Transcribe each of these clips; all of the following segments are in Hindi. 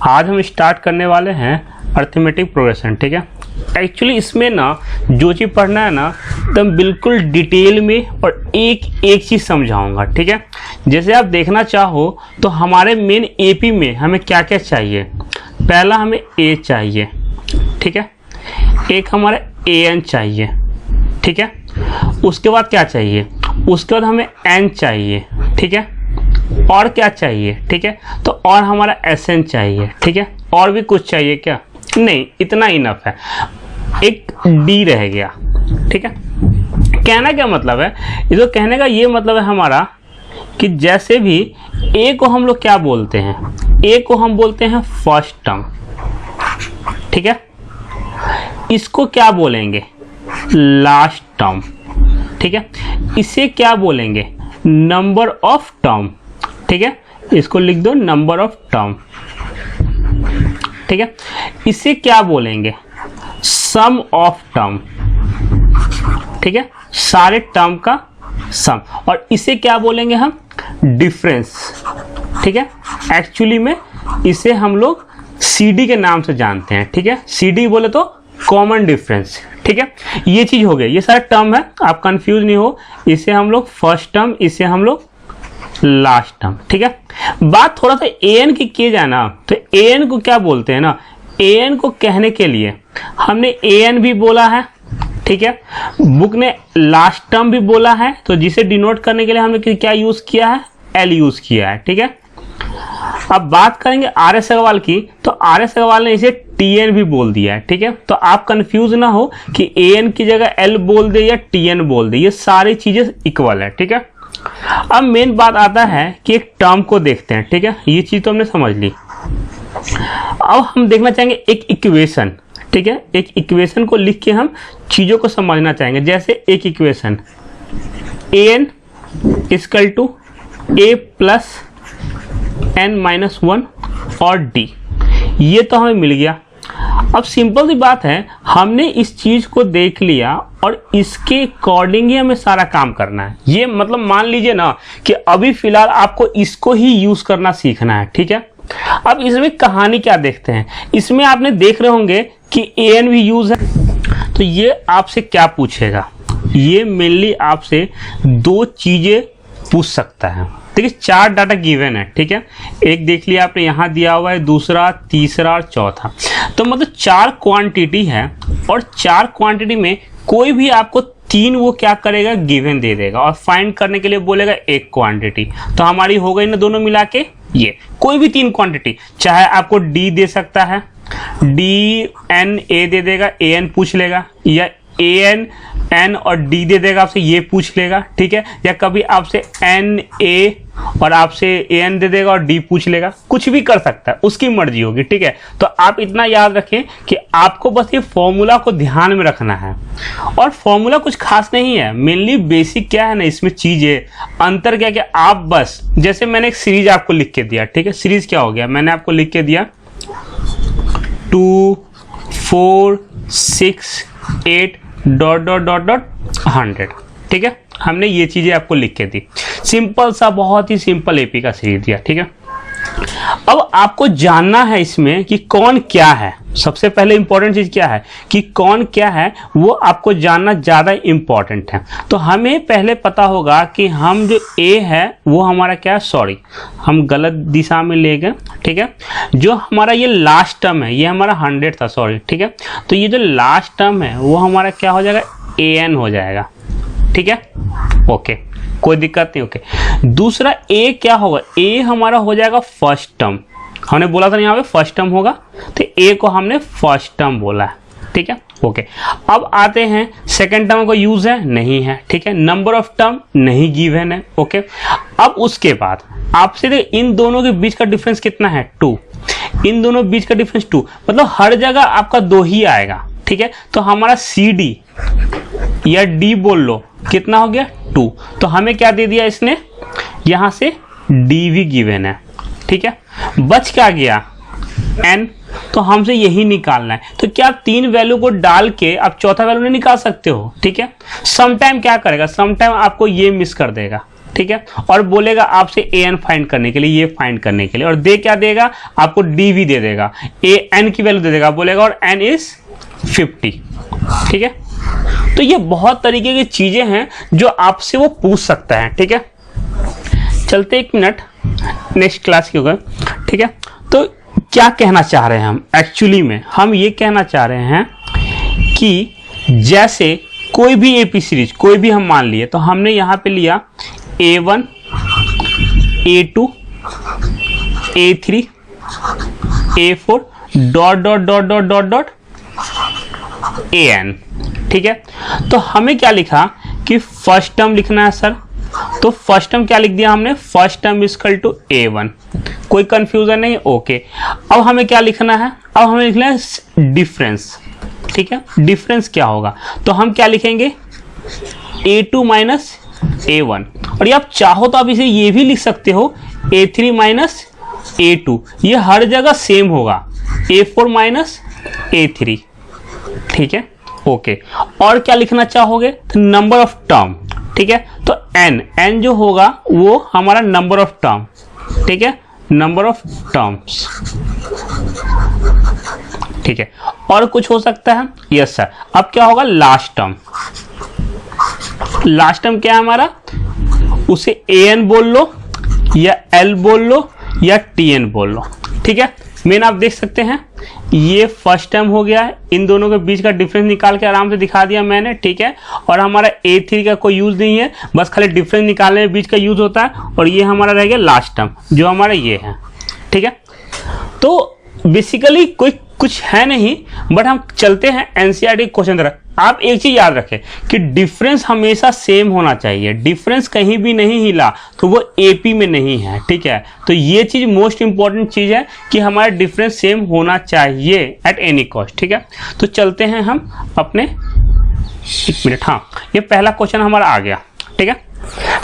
आज हम स्टार्ट करने वाले हैं अर्थमेटिक प्रोग्रेशन। ठीक है, एक्चुअली इसमें ना जो चीज़ पढ़ना है ना एकदम बिल्कुल डिटेल में और एक एक चीज़ समझाऊंगा। ठीक है, जैसे आप देखना चाहो तो हमारे मेन एपी में हमें क्या क्या चाहिए। पहला हमें ए चाहिए, ठीक है, एक हमारा एन चाहिए, ठीक है, उसके बाद क्या चाहिए, उसके बाद हमें एन चाहिए, ठीक है, और क्या चाहिए, ठीक है, तो और हमारा एस एन चाहिए, ठीक है, और भी कुछ चाहिए क्या, नहीं, इतना इनफ है, एक डी रह गया। ठीक है, कहना क्या मतलब है, इसको कहने का ये मतलब है हमारा कि जैसे भी ए को हम लोग क्या बोलते हैं, ए को हम बोलते हैं फर्स्ट टर्म, ठीक है, इसको क्या बोलेंगे, लास्ट टर्म, ठीक है, इसे क्या बोलेंगे, नंबर ऑफ टर्म, ठीक है, इसको लिख दो नंबर ऑफ टर्म, ठीक है, इसे क्या बोलेंगे, सम ऑफ टर्म, ठीक है, सारे टर्म का सम, और इसे क्या बोलेंगे हम, डिफरेंस। ठीक है, एक्चुअली में इसे हम लोग सीडी के नाम से जानते हैं। ठीक है, सीडी बोले तो कॉमन डिफरेंस। ठीक है, ये चीज हो गया, ये सारा टर्म है, आप कंफ्यूज नहीं हो, इसे हम लोग फर्स्ट टर्म, इसे हम लोग लास्ट टर्म। ठीक है, बात थोड़ा सा एन की किए जाना, तो एन को क्या बोलते हैं ना, एन को कहने के लिए हमने एन भी बोला है, ठीक है, बुक ने लास्ट टर्म भी बोला है, तो जिसे डिनोट करने के लिए हमने क्या यूज किया है, एल यूज किया है। ठीक है, अब बात करेंगे आर एस अग्रवाल की, तो आर एस अग्रवाल ने इसे टी एन भी बोल दिया है। ठीक है, तो आप कंफ्यूज ना हो कि ए एन की जगह एल बोल दे या टी एन बोल दे, ये सारी चीजें इक्वल है। ठीक है, अब मेन बात आता है कि एक टर्म को देखते हैं। ठीक है, ये चीज तो हमने समझ ली। अब हम देखना चाहेंगे एक इक्वेशन। ठीक है, एक इक्वेशन को लिख के हम चीजों को समझना चाहेंगे। जैसे एक equation A N equal to A plus N minus 1 और डी, ये तो हमें मिल गया। अब सिंपल सी बात है, हमने इस चीज को देख लिया और इसके अकॉर्डिंग ही हमें सारा काम करना है। ये मतलब मान लीजिए ना कि अभी फिलहाल आपको इसको ही यूज करना सीखना है। ठीक है, अब इसमें कहानी क्या देखते हैं, इसमें आपने देख रहे होंगे कि ए एन भी यूज है, तो ये आपसे क्या पूछेगा, ये मेनली आपसे दो चीजें पूछ सकता है। देखिए, चार डाटा गिवन है। ठीक है, एक देख लिया आपने, यहाँ दिया हुआ है, दूसरा, तीसरा और चौथा, तो मतलब चार क्वांटिटी है, और चार क्वांटिटी में कोई भी आपको तीन वो क्या करेगा, गिवन दे देगा, और फाइंड करने के लिए बोलेगा एक क्वांटिटी। तो हमारी हो गई ना दोनों मिला के, ये कोई भी तीन क्वांटिटी, चाहे आपको डी दे सकता है, डी एन ए दे देगा, ए एन पूछ लेगा, या ए एन एन और डी दे देगा आपसे, ये पूछ लेगा। ठीक है, या कभी आपसे एन ए और आपसे ए एन दे देगा और डी पूछ लेगा, कुछ भी कर सकता है, उसकी मर्जी होगी। ठीक है, तो आप इतना याद रखें कि आपको बस ये फॉर्मूला को ध्यान में रखना है, और फॉर्मूला कुछ खास नहीं है, मेनली बेसिक क्या है ना इसमें चीजें, अंतर क्या क्या, आप बस जैसे मैंने एक सीरीज आपको लिख के दिया। ठीक है, सीरीज क्या हो गया, मैंने आपको लिख के दिया 2 4 6 8 ... 100। ठीक है, हमने ये चीजें आपको लिख के दी, सिंपल सा, बहुत ही सिंपल एपी का सीरीज दिया। ठीक है, अब आपको जानना है इसमें कि कौन क्या है। सबसे पहले इंपॉर्टेंट चीज क्या है कि कौन क्या है, वो आपको जानना ज्यादा इंपॉर्टेंट है। तो हमें पहले पता होगा कि हम जो ए है वो हमारा क्या है, सॉरी हम गलत दिशा में ले गए। ठीक है, जो हमारा ये लास्ट टर्म है, ये हमारा 100 था, सॉरी। ठीक है, तो ये जो लास्ट टर्म है वो हमारा क्या हो जाएगा, ए एन हो जाएगा। ठीक है, ओके, कोई दिक्कत नहीं। ओके, दूसरा ए क्या होगा, ए हमारा हो जाएगा फर्स्ट टर्म, हमने बोला था यहाँ पे फर्स्ट टर्म होगा, तो ए को हमने फर्स्ट टर्म बोला है। ठीक है, ओके, अब आते हैं सेकंड टर्म को यूज है, नहीं है। ठीक है, नंबर ऑफ टर्म नहीं गिवन है। ओके, अब उसके बाद आपसे इन दोनों के बीच का डिफरेंस कितना है, 2, इन दोनों बीच का डिफरेंस 2, मतलब हर जगह आपका 2 ही आएगा। ठीक है, तो हमारा सी डी या डी बोल लो, कितना हो गया, 2, तो हमें क्या दे दिया इसने, यहां से डी भी गिवन है। ठीक है, बच क्या गया, एन, तो हमसे यही निकालना है। तो क्या आप तीन वैल्यू को डाल के आप चौथा वैल्यू नहीं निकाल सकते हो। ठीक है, समटाइम क्या करेगा, समटाइम आपको ये मिस कर देगा। ठीक है, और बोलेगा आपसे ए एन फाइंड करने के लिए, ये फाइंड करने के लिए, और दे क्या देगा आपको, डी वी दे देगा, ए एन की वैल्यू दे देगा, बोलेगा और एन इज 50। ठीक है, तो ये बहुत तरीके की चीजें हैं जो आपसे वो पूछ सकता है। ठीक है, चलते 1 मिनट नेक्स्ट क्लास के ऊपर। ठीक है, तो क्या कहना चाह रहे हैं हम एक्चुअली में, हम ये कहना चाह रहे हैं कि जैसे कोई भी एपी सीरीज कोई भी हम मान लिए, तो हमने यहां पे लिया A1 A2 A3 A4 dot dot dot dot dot dot AN। ठीक है, तो हमें क्या लिखा कि फर्स्ट टर्म लिखना है सर, तो फर्स्ट टर्म क्या लिख दिया हमने, first term equal to A1, कोई कंफ्यूजन नहीं, ओके। अब हमें क्या लिखना है, अब हमें लिखना है डिफरेंस। ठीक है, डिफरेंस क्या होगा, तो हम क्या लिखेंगे A2 माइनस A1, और ये आप चाहो तो आप इसे ये भी लिख सकते हो A3 माइनस A2, ये हर जगह सेम होगा, A4 माइनस A3। ठीक है, ओके। और क्या लिखना चाहोगे, तो नंबर ऑफ टर्म। ठीक है, तो n जो होगा वो हमारा नंबर ऑफ टर्म। ठीक है, नंबर ऑफ टर्म्स। ठीक है, और कुछ हो सकता है, यस सर। अब क्या होगा, लास्ट टर्म। लास्ट टर्म क्या है हमारा, उसे an बोल लो या l बोल लो या tn बोल लो। ठीक है, मेन आप देख सकते हैं ये फर्स्ट टर्म हो गया है, इन दोनों के बीच का डिफरेंस निकाल के आराम से दिखा दिया मैंने। ठीक है, और हमारा A3 का कोई यूज नहीं है, बस खाली डिफरेंस निकालने में बीच का यूज होता है, और ये हमारा रह गया लास्ट टर्म जो हमारा ये है। ठीक है, तो बेसिकली कोई कुछ है नहीं, बट हम चलते हैं एनसीईआरटी क्वेश्चन तरफ। आप एक चीज याद रखें कि डिफरेंस हमेशा सेम होना चाहिए, डिफरेंस कहीं भी नहीं हिला तो वो एपी में नहीं है। ठीक है, तो ये चीज मोस्ट इंपॉर्टेंट चीज है कि हमारा डिफरेंस सेम होना चाहिए एट एनी कॉस्ट। ठीक है, तो चलते हैं हम अपने, 1 मिनट, हाँ, ये पहला क्वेश्चन हमारा आ गया। ठीक है,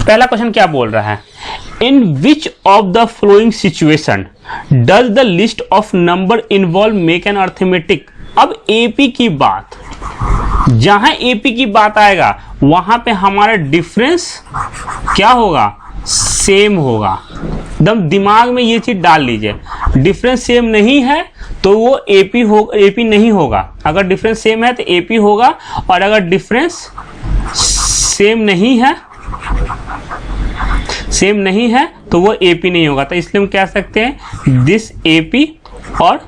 पहला क्वेश्चन क्या बोल रहा है, in which of the following situation does the list of number involve make an arithmetic. अब एपी की बात, जहां एपी की बात आएगा वहां पे हमारा डिफरेंस क्या होगा, सेम होगा। एकदम दिमाग में ये चीज डाल लीजिए, डिफरेंस सेम नहीं है तो वो एपी नहीं होगा। अगर डिफरेंस सेम है तो एपी होगा, और अगर डिफरेंस सेम नहीं है तो वो एपी नहीं होगा। तो इसलिए हम कह सकते हैं दिस एपी और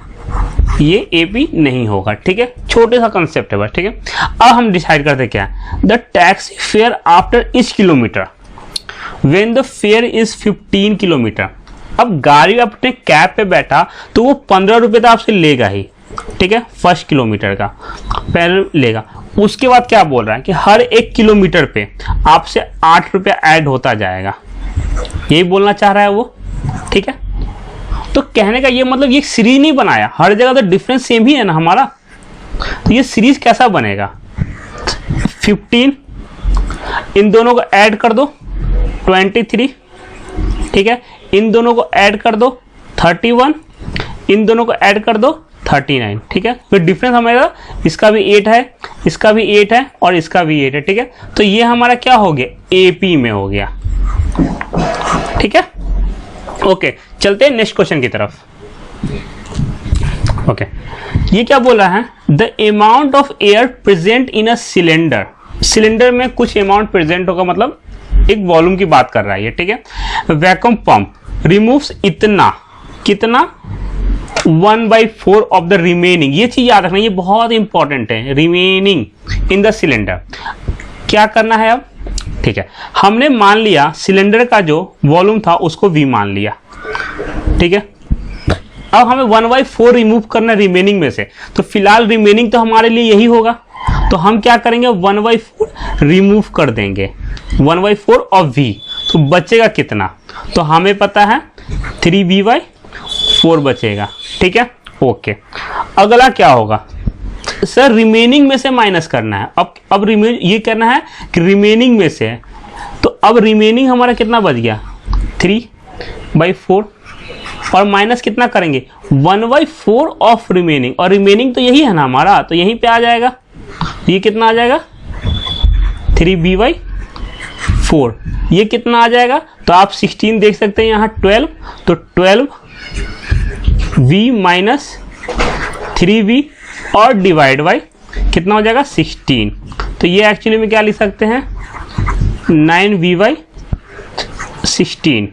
ये एपी नहीं होगा। ठीक है, छोटे सा कंसेप्ट है बस। ठीक है, अब हम डिसाइड करते क्या है, the taxi fare after each kilometre when the fair is 15 kilometre. अब गाड़ी अपने कैब पे बैठा तो वो 15 रुपये तो आपसे लेगा ही। ठीक है, फर्स्ट किलोमीटर का पहले लेगा। उसके बाद क्या बोल रहा है कि हर 1 किलोमीटर पे आपसे 8 रुपये ऐड होता जाएगा, यही बोलना चाह रहा है वो। ठीक है, तो कहने का ये मतलब ये सीरीज नहीं बनाया, हर जगह तो डिफरेंस सेम ही है ना हमारा, तो ये सीरीज कैसा बनेगा, 15 इन दोनों को ऐड कर दो 23। ठीक है, इन दोनों को ऐड कर दो 31, इन दोनों को ऐड कर दो 39। ठीक है, फिर डिफरेंस हमारा इसका भी 8 है, इसका भी 8 है और इसका भी 8 है। ठीक है, तो ये हमारा क्या हो गया, एपी में हो गया। ठीक है, ओके, चलते हैं नेक्स्ट क्वेश्चन की तरफ। ओके, ये क्या बोल रहा है, the amount of air present in a cylinder. Cylinder में कुछ अमाउंट प्रेजेंट होगा, मतलब एक वॉल्यूम की बात कर रहा है ये। ठीक है, वैक्यूम पंप रिमूव्स इतना, कितना, 1/4 ऑफ द रिमेनिंग। ये चीज याद रखना, ये बहुत इंपॉर्टेंट है, रिमेनिंग इन द सिलेंडर। क्या करना है अब, ठीक है, हमने मान लिया सिलेंडर का जो वॉल्यूम था उसको V मान लिया। ठीक है, अब हमें 1/4 रिमूव करना रिमेनिंग में से, तो फिलहाल रिमेनिंग तो हमारे लिए यही होगा, तो हम क्या करेंगे 1/4 रिमूव कर देंगे, 1/4 ऑफ V, तो बचेगा कितना, तो हमें पता है 3V/4 बचेगा। ठीक है, ओके। अगला क्या होगा सर, रिमेनिंग में से माइनस करना है। अब ये करना है कि रिमेनिंग में से, तो अब रिमेनिंग हमारा कितना बच गया 3/4, और माइनस कितना करेंगे 1/4 ऑफ रिमेनिंग, और रिमेनिंग तो यही है ना हमारा, तो यहीं पे आ जाएगा, ये कितना आ जाएगा 3V/4। 4, ये कितना आ जाएगा? तो आप 16 देख सकते हैं यहाँ 12, तो 12v माइनस 3v और डिवाइड बाई कितना हो जाएगा? 16। तो ये एक्चुअली में क्या लिख सकते हैं? 9v/16।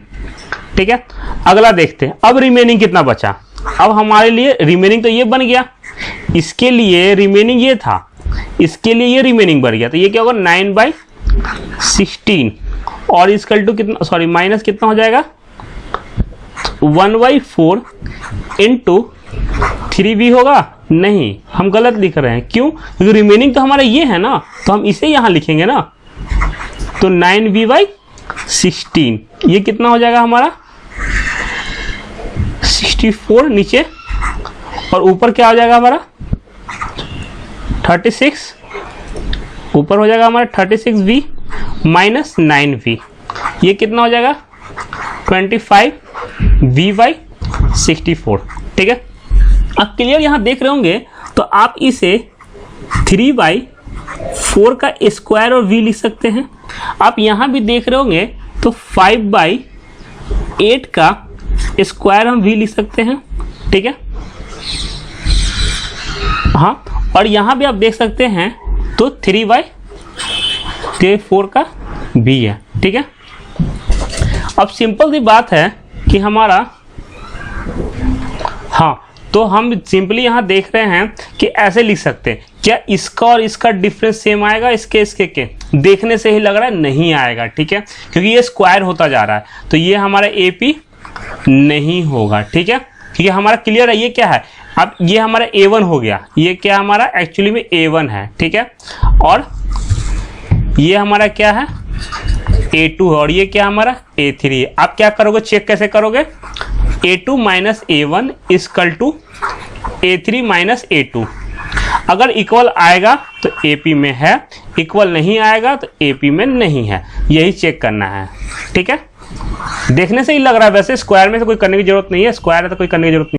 ठीक है, अगला देखते हैं। अब रिमेनिंग कितना बचा? अब हमारे लिए रिमेनिंग तो ये बन गया, इसके लिए रिमेनिंग ये था, इसके लिए ये रिमेनिंग बढ़ गया। तो ये क्या होगा? 9/16 और इसकल टू कितना, सॉरी माइनस कितना हो जाएगा? 1/4 इंटू 3v होगा? नहीं, हम गलत लिख रहे हैं। क्यों? क्योंकि रिमेनिंग तो हमारा ये है ना, तो हम इसे यहाँ लिखेंगे ना। तो 9v/16 ये कितना हो जाएगा हमारा? 64 नीचे, और ऊपर क्या हो जाएगा हमारा? 36, ऊपर हो जाएगा हमारा 36v माइनस 9v, ये कितना हो जाएगा? 25v/64। ठीक है, अब क्लियर यहाँ देख रहे होंगे। तो आप इसे 3/4 का स्क्वायर और v लिख सकते हैं। आप यहाँ भी देख रहे होंगे तो 5/8 का स्क्वायर हम v लिख सकते हैं। ठीक है, हाँ, और यहाँ भी आप देख सकते हैं तो 3/4 का v है। ठीक है, अब सिंपल सी बात है कि हमारा, हाँ, तो हम सिंपली यहाँ देख रहे हैं कि ऐसे लिख सकते हैं। क्या इसका और इसका डिफरेंस सेम आएगा? इसके के देखने से ही लग रहा है नहीं आएगा। ठीक है, क्योंकि ये स्क्वायर होता जा रहा है, तो ये हमारा AP नहीं होगा। ठीक है, क्योंकि हमारा क्लियर है ये क्या है। अब ये हमारा A1 हो गया, ये क्या हमारा एक्चुअली में A1 है। ठीक है, और ये हमारा क्या है? A2 है, और ये क्या हमारा? A3 है। आप क्या करोगे? चेक कैसे करोगे? A2 minus A1 equal to A3 minus A2। अगर इक्वल आएगा तो AP में है, इक्वल नहीं आएगा तो AP में नहीं है। यही चेक करना है। ठीक है, देखने से ही लग रहा है, वैसे स्क्वायर में से कोई करने की जरूरत नहीं है, स्क्वायर है तो कोई करने की जरूरत नहीं।